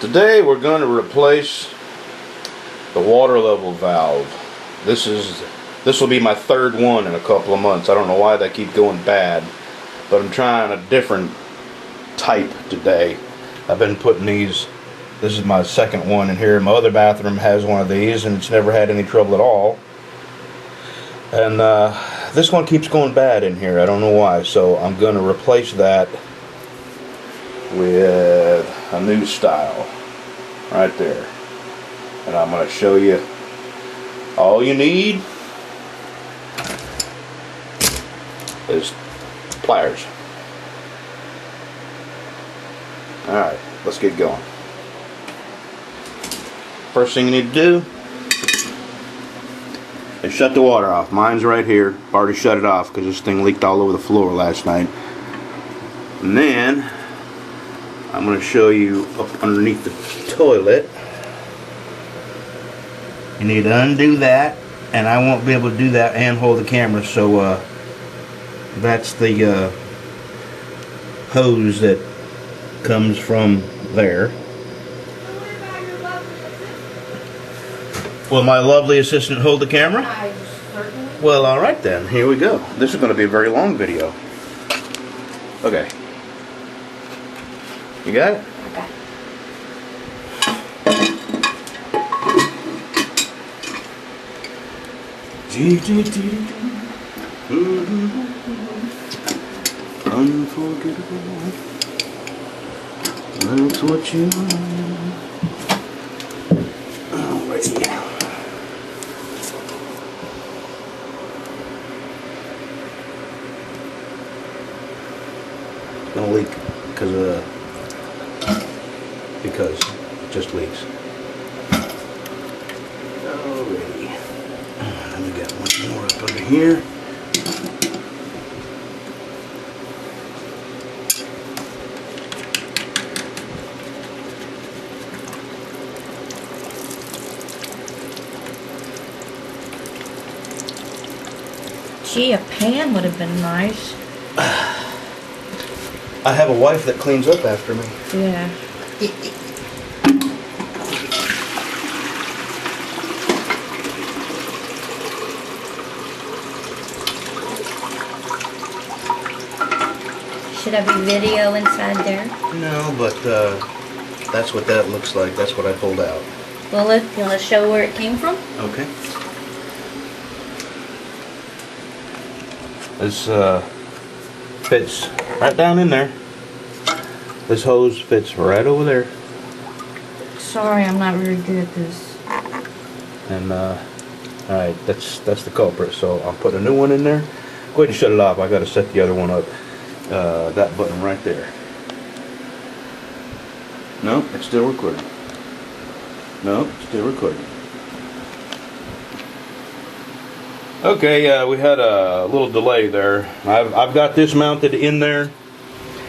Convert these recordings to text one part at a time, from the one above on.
Today we're going to replace the water level valve. This will be my third one in a couple of months. I don't know why they keep going bad, but I'm trying a different type today. I've been putting these. This is my second one in here. My other bathroom has one of these and it's never had any trouble at all. And this one keeps going bad in here. I don't know why. So I'm going to replace that with a new style right there. And I'm going to show you all you need is pliers. Alright, let's get going. First thing you need to do is shut the water off. Mine's right here. I've already shut it off because this thing leaked all over the floor last night. And then I'm going to show you up underneath the toilet. You need to undo that, and I won't be able to do that and hold the camera, so that's the hose that comes from there. Will my lovely assistant hold the camera? Well, alright then, here we go. This is going to be a very long video. Okay. You got it? Okay. Unforgettable. That's what you want. Alrighty. It's gonna leak because it just leaks. Alrighty. Then we got one more up under here. Gee, a pan would have been nice. I have a wife that cleans up after me. Yeah. Should I be video inside there? No, but that's what that looks like. That's what I pulled out. Well, you want to show where it came from? Okay. This fits right down in there. This hose fits right over there. Sorry, I'm not very good at this. And alright, that's the culprit. So I'll put a new one in there. Go ahead and shut it off. I got to set the other one up. That button right there. No, it's still recording. No, it's still recording. Okay, we had a little delay there. I've got this mounted in there,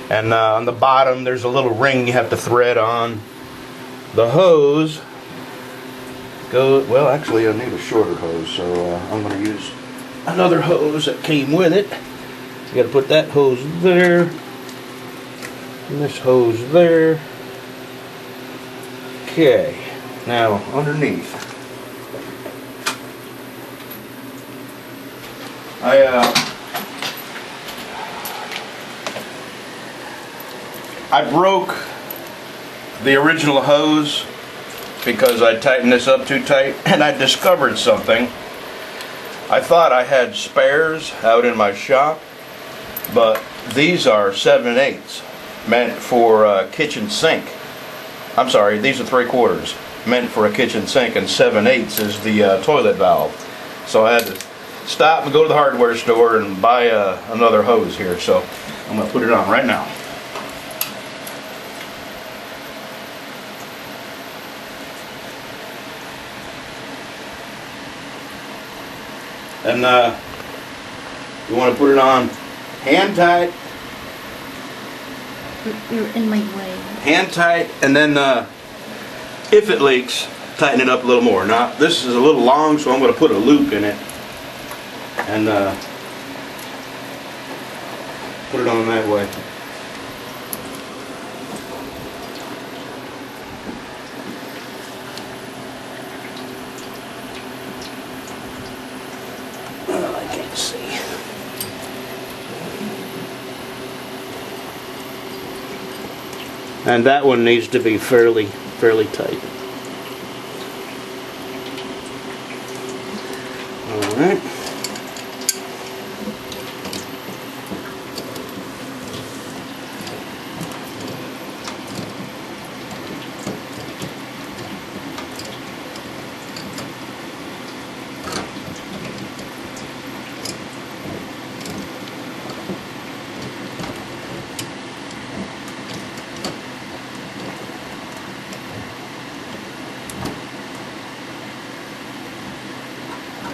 and on the bottom there's a little ring you have to thread on. The hose goes, well, actually I need a shorter hose, so I'm going to use another hose that came with it. You got to put that hose there, and this hose there. Okay, now underneath. I broke the original hose because I tightened this up too tight, and I discovered something. I thought I had spares out in my shop, but these are 7/8 meant for a kitchen sink. I'm sorry, these are 3/4 meant for a kitchen sink, and 7/8 is the toilet valve. So I had to stop and go to the hardware store and buy another hose here. So I'm going to put it on right now. And you want to put it on hand tight. You're in my way. Hand tight, and then if it leaks, tighten it up a little more. Now this is a little long, so I'm going to put a loop in it and put it on that way. And that one needs to be fairly tight. All right.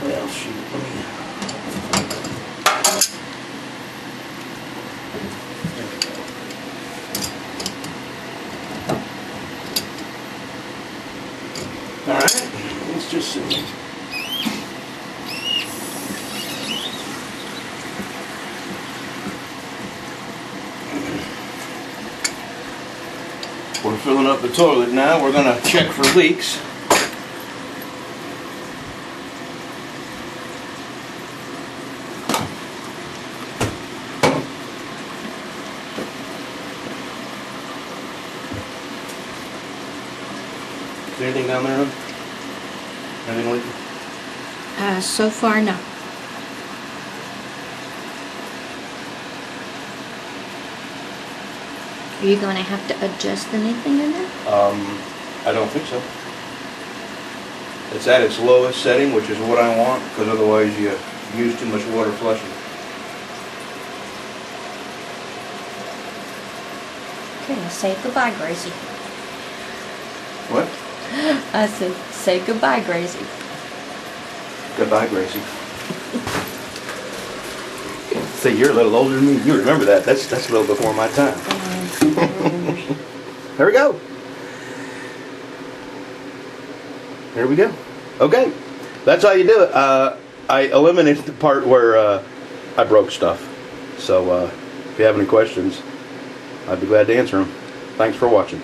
Well, shoot, let me... All right, let's just see. We're filling up the toilet now. We're gonna check for leaks. Is there anything down there, hon? Anything leaking? So far, no. Are you going to have to adjust anything in there? I don't think so. It's at its lowest setting, which is what I want, because otherwise you use too much water flushing. Okay, say goodbye, Gracie. What? I said, say goodbye, Gracie. Goodbye, Gracie. See, you're a little older than me. You remember that. That's a little before my time. There we go. There we go. Okay. That's how you do it. I eliminated the part where I broke stuff. So if you have any questions, I'd be glad to answer them. Thanks for watching.